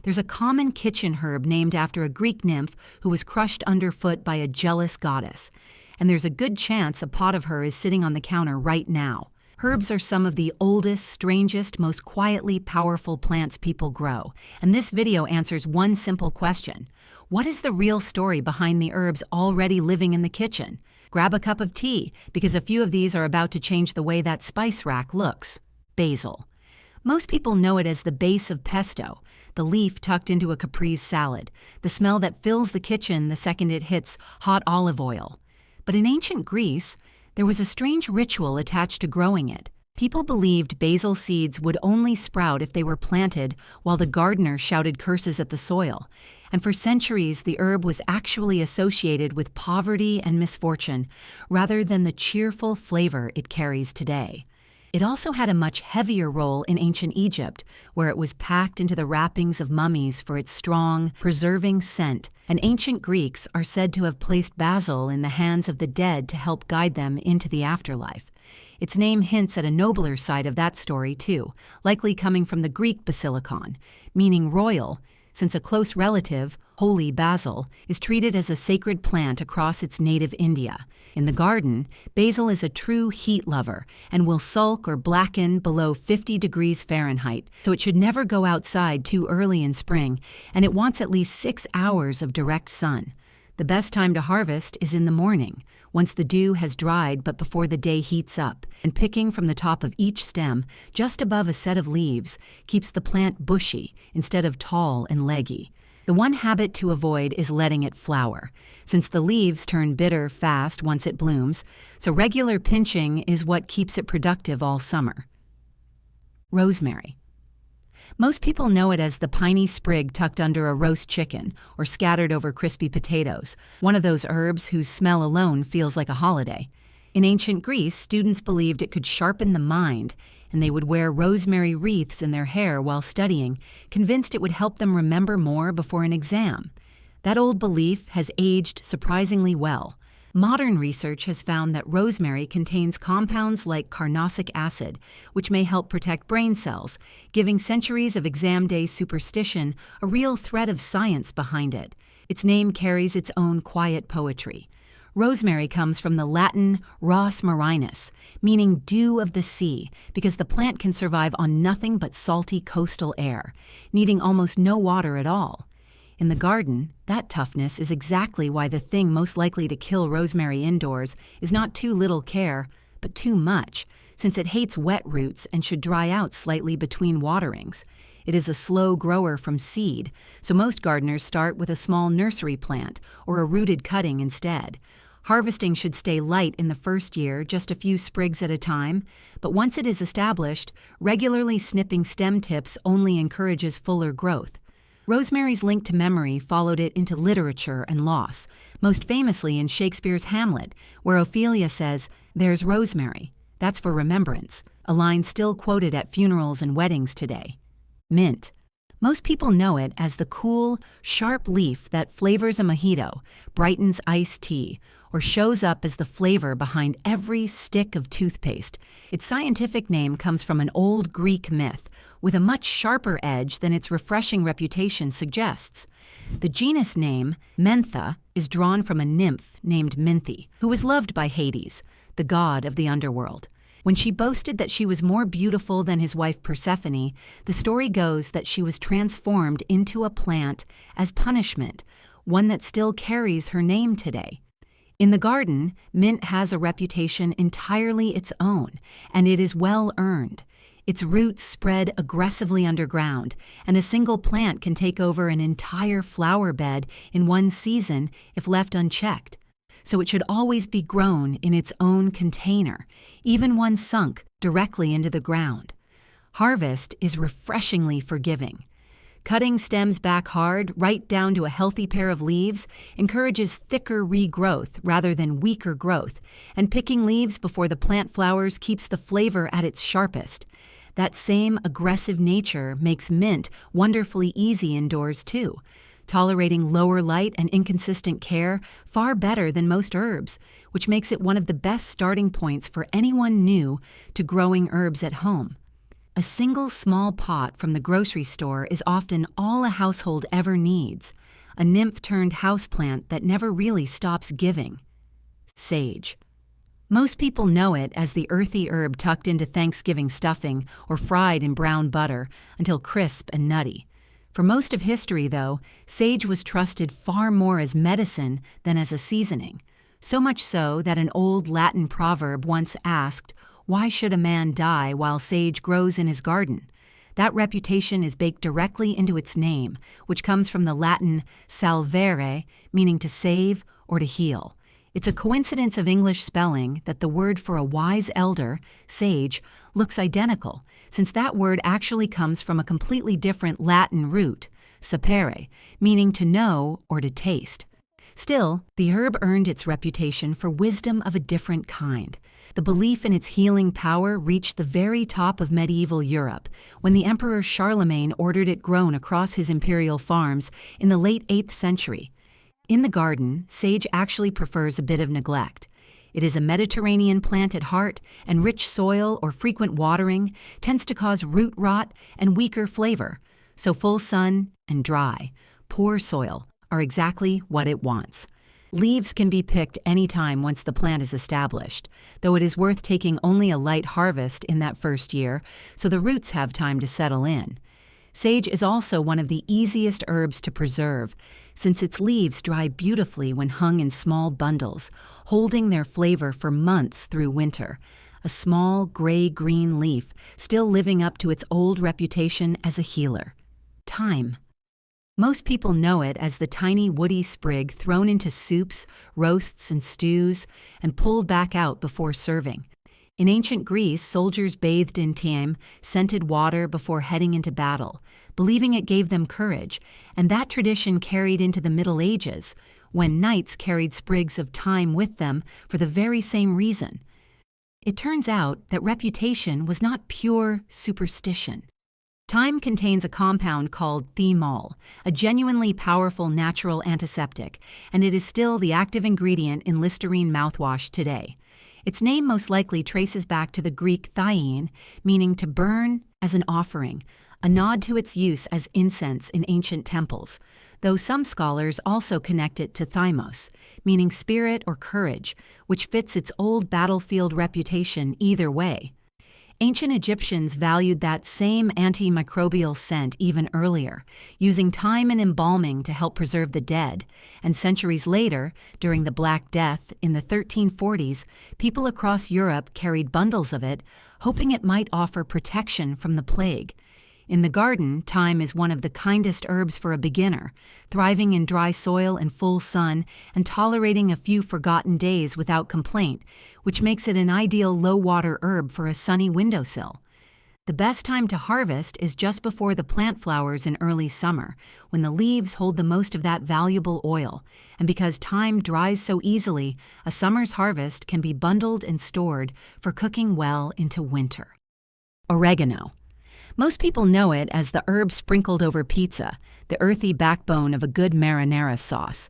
There's a common kitchen herb named after a Greek nymph who was crushed underfoot by a jealous goddess. And there's a good chance a pot of her is sitting on the counter right now. Herbs are some of the oldest, strangest, most quietly powerful plants people grow. And this video answers one simple question. What is the real story behind the herbs already living in the kitchen? Grab a cup of tea, because a few of these are about to change the way that spice rack looks. Basil. Most people know it as the base of pesto, the leaf tucked into a caprese salad, the smell that fills the kitchen the second it hits hot olive oil. But in ancient Greece, there was a strange ritual attached to growing it. People believed basil seeds would only sprout if they were planted while the gardener shouted curses at the soil. And for centuries, the herb was actually associated with poverty and misfortune, rather than the cheerful flavor it carries today. It also had a much heavier role in ancient Egypt, where it was packed into the wrappings of mummies for its strong, preserving scent, and ancient Greeks are said to have placed basil in the hands of the dead to help guide them into the afterlife. Its name hints at a nobler side of that story, too, likely coming from the Greek basilikon, meaning royal, since a close relative, holy basil, is treated as a sacred plant across its native India. In the garden, basil is a true heat lover and will sulk or blacken below 50 degrees Fahrenheit, so it should never go outside too early in spring, and it wants at least 6 hours of direct sun. The best time to harvest is in the morning, once the dew has dried but before the day heats up, and picking from the top of each stem, just above a set of leaves, keeps the plant bushy instead of tall and leggy. The one habit to avoid is letting it flower, since the leaves turn bitter fast once it blooms, so regular pinching is what keeps it productive all summer. Rosemary. Most people know it as the piney sprig tucked under a roast chicken or scattered over crispy potatoes, one of those herbs whose smell alone feels like a holiday. In ancient Greece, students believed it could sharpen the mind, and they would wear rosemary wreaths in their hair while studying, convinced it would help them remember more before an exam. That old belief has aged surprisingly well. Modern research has found that rosemary contains compounds like carnosic acid, which may help protect brain cells, giving centuries of exam day superstition a real thread of science behind it. Its name carries its own quiet poetry. Rosemary comes from the Latin ros marinus, meaning dew of the sea, because the plant can survive on nothing but salty coastal air, needing almost no water at all. In the garden, that toughness is exactly why the thing most likely to kill rosemary indoors is not too little care, but too much, since it hates wet roots and should dry out slightly between waterings. It is a slow grower from seed, so most gardeners start with a small nursery plant or a rooted cutting instead. Harvesting should stay light in the first year, just a few sprigs at a time, but once it is established, regularly snipping stem tips only encourages fuller growth. Rosemary's link to memory followed it into literature and loss, most famously in Shakespeare's Hamlet, where Ophelia says, "There's rosemary." That's for remembrance, a line still quoted at funerals and weddings today. Mint. Most people know it as the cool, sharp leaf that flavors a mojito, brightens iced tea, or shows up as the flavor behind every stick of toothpaste. Its scientific name comes from an old Greek myth, with a much sharper edge than its refreshing reputation suggests. The genus name, mentha, is drawn from a nymph named Minthe, who was loved by Hades, the god of the underworld. When she boasted that she was more beautiful than his wife Persephone, the story goes that she was transformed into a plant as punishment, one that still carries her name today. In the garden, mint has a reputation entirely its own, and it is well earned. Its roots spread aggressively underground, and a single plant can take over an entire flower bed in one season if left unchecked. So it should always be grown in its own container, even one sunk directly into the ground. Harvest is refreshingly forgiving. Cutting stems back hard, right down to a healthy pair of leaves, encourages thicker regrowth rather than weaker growth, and picking leaves before the plant flowers keeps the flavor at its sharpest. That same aggressive nature makes mint wonderfully easy indoors too, tolerating lower light and inconsistent care far better than most herbs, which makes it one of the best starting points for anyone new to growing herbs at home. A single small pot from the grocery store is often all a household ever needs, a nymph-turned houseplant that never really stops giving. Sage. Most people know it as the earthy herb tucked into Thanksgiving stuffing or fried in brown butter until crisp and nutty. For most of history, though, sage was trusted far more as medicine than as a seasoning, so much so that an old Latin proverb once asked, "Why should a man die while sage grows in his garden?" That reputation is baked directly into its name, which comes from the Latin salvare, meaning to save or to heal. It's a coincidence of English spelling that the word for a wise elder, sage, looks identical, since that word actually comes from a completely different Latin root, sapere, meaning to know or to taste. Still, the herb earned its reputation for wisdom of a different kind. The belief in its healing power reached the very top of medieval Europe when the Emperor Charlemagne ordered it grown across his imperial farms in the late 8th century. In the garden, sage actually prefers a bit of neglect. It is a Mediterranean plant at heart, and rich soil or frequent watering tends to cause root rot and weaker flavor, so full sun and dry, poor soil are exactly what it wants. Leaves can be picked anytime once the plant is established, though it is worth taking only a light harvest in that first year so the roots have time to settle in. Sage is also one of the easiest herbs to preserve, since its leaves dry beautifully when hung in small bundles, holding their flavor for months through winter. A small gray-green leaf still living up to its old reputation as a healer. Thyme. Most people know it as the tiny woody sprig thrown into soups, roasts, and stews, and pulled back out before serving. In ancient Greece, soldiers bathed in thyme, scented water before heading into battle, believing it gave them courage, and that tradition carried into the Middle Ages, when knights carried sprigs of thyme with them for the very same reason. It turns out that reputation was not pure superstition. Thyme contains a compound called thymol, a genuinely powerful natural antiseptic, and it is still the active ingredient in Listerine mouthwash today. Its name most likely traces back to the Greek thyein, meaning to burn as an offering, a nod to its use as incense in ancient temples, though some scholars also connect it to thymos, meaning spirit or courage, which fits its old battlefield reputation either way. Ancient Egyptians valued that same antimicrobial scent even earlier, using thyme and embalming to help preserve the dead, and centuries later, during the Black Death in the 1340s, people across Europe carried bundles of it, hoping it might offer protection from the plague. In the garden, thyme is one of the kindest herbs for a beginner, thriving in dry soil and full sun and tolerating a few forgotten days without complaint, which makes it an ideal low-water herb for a sunny windowsill. The best time to harvest is just before the plant flowers in early summer, when the leaves hold the most of that valuable oil, and because thyme dries so easily, a summer's harvest can be bundled and stored for cooking well into winter. Oregano. Most people know it as the herb sprinkled over pizza, the earthy backbone of a good marinara sauce.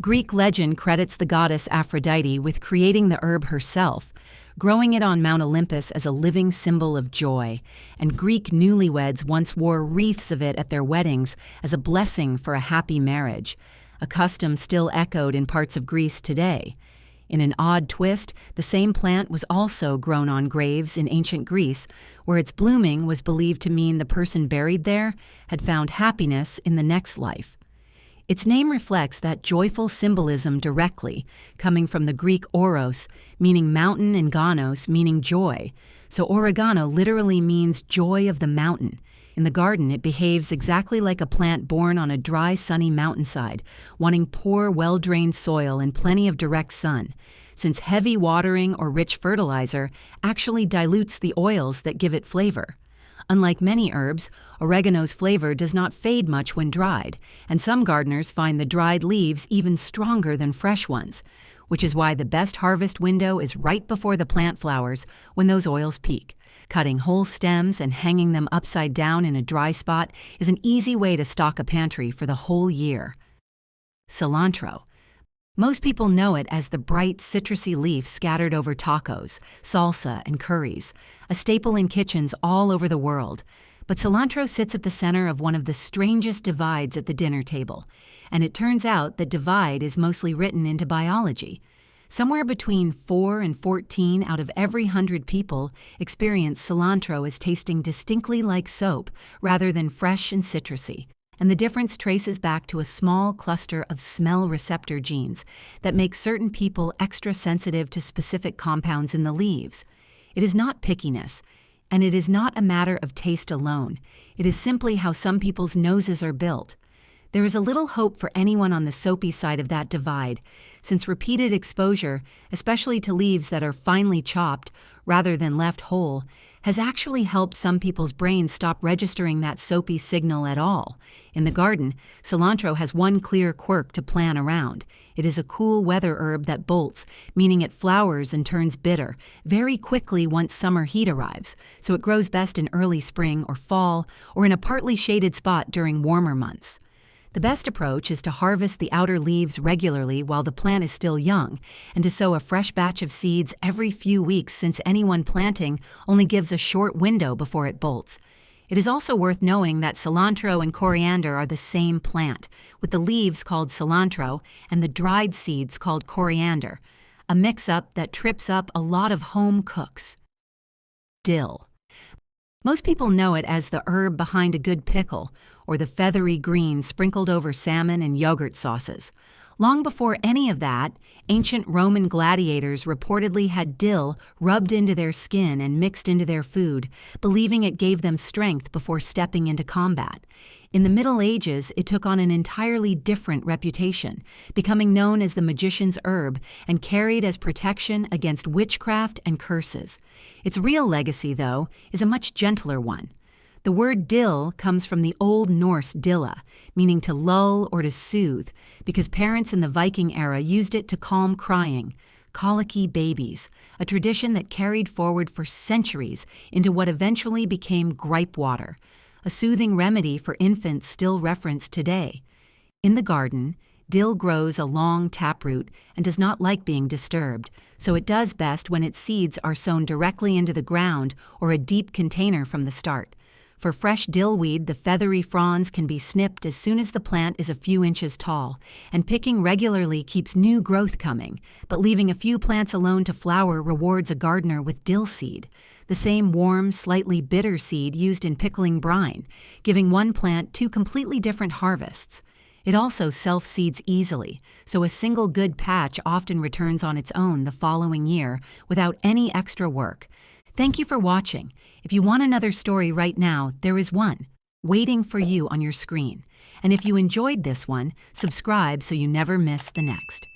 Greek legend credits the goddess Aphrodite with creating the herb herself, growing it on Mount Olympus as a living symbol of joy, and Greek newlyweds once wore wreaths of it at their weddings as a blessing for a happy marriage, a custom still echoed in parts of Greece today. In an odd twist, the same plant was also grown on graves in ancient Greece, where its blooming was believed to mean the person buried there had found happiness in the next life. Its name reflects that joyful symbolism directly, coming from the Greek oros, meaning mountain, and ganos, meaning joy. So oregano literally means joy of the mountain. In the garden, it behaves exactly like a plant born on a dry, sunny mountainside, wanting poor, well-drained soil and plenty of direct sun, since heavy watering or rich fertilizer actually dilutes the oils that give it flavor. Unlike many herbs, oregano's flavor does not fade much when dried, and some gardeners find the dried leaves even stronger than fresh ones, which is why the best harvest window is right before the plant flowers when those oils peak. Cutting whole stems and hanging them upside down in a dry spot is an easy way to stock a pantry for the whole year. Cilantro. Most people know it as the bright, citrusy leaf scattered over tacos, salsa, and curries, a staple in kitchens all over the world. But cilantro sits at the center of one of the strangest divides at the dinner table. And it turns out that divide is mostly written into biology. Somewhere between 4 and 14 out of every 100 people experience cilantro as tasting distinctly like soap rather than fresh and citrusy. And the difference traces back to a small cluster of smell receptor genes that make certain people extra sensitive to specific compounds in the leaves. It is not pickiness, and it is not a matter of taste alone. It is simply how some people's noses are built. There is a little hope for anyone on the soapy side of that divide, since repeated exposure, especially to leaves that are finely chopped rather than left whole, has actually helped some people's brains stop registering that soapy signal at all. In the garden, cilantro has one clear quirk to plan around. It is a cool weather herb that bolts, meaning it flowers and turns bitter very quickly once summer heat arrives, so it grows best in early spring or fall or in a partly shaded spot during warmer months. The best approach is to harvest the outer leaves regularly while the plant is still young, and to sow a fresh batch of seeds every few weeks since any one planting only gives a short window before it bolts. It is also worth knowing that cilantro and coriander are the same plant, with the leaves called cilantro and the dried seeds called coriander, a mix-up that trips up a lot of home cooks. Dill. Most people know it as the herb behind a good pickle, or the feathery green sprinkled over salmon and yogurt sauces. Long before any of that, ancient Roman gladiators reportedly had dill rubbed into their skin and mixed into their food, believing it gave them strength before stepping into combat. In the Middle Ages, it took on an entirely different reputation, becoming known as the magician's herb and carried as protection against witchcraft and curses. Its real legacy, though, is a much gentler one. The word dill comes from the Old Norse dilla, meaning to lull or to soothe, because parents in the Viking era used it to calm crying, colicky babies, a tradition that carried forward for centuries into what eventually became gripe water, a soothing remedy for infants still referenced today. In the garden, dill grows a long taproot and does not like being disturbed, so it does best when its seeds are sown directly into the ground or a deep container from the start. For fresh dillweed, the feathery fronds can be snipped as soon as the plant is a few inches tall, and picking regularly keeps new growth coming, but leaving a few plants alone to flower rewards a gardener with dill seed, the same warm, slightly bitter seed used in pickling brine, giving one plant two completely different harvests. It also self-seeds easily, so a single good patch often returns on its own the following year without any extra work. Thank you for watching. If you want another story right now, there is one waiting for you on your screen. And if you enjoyed this one, subscribe so you never miss the next.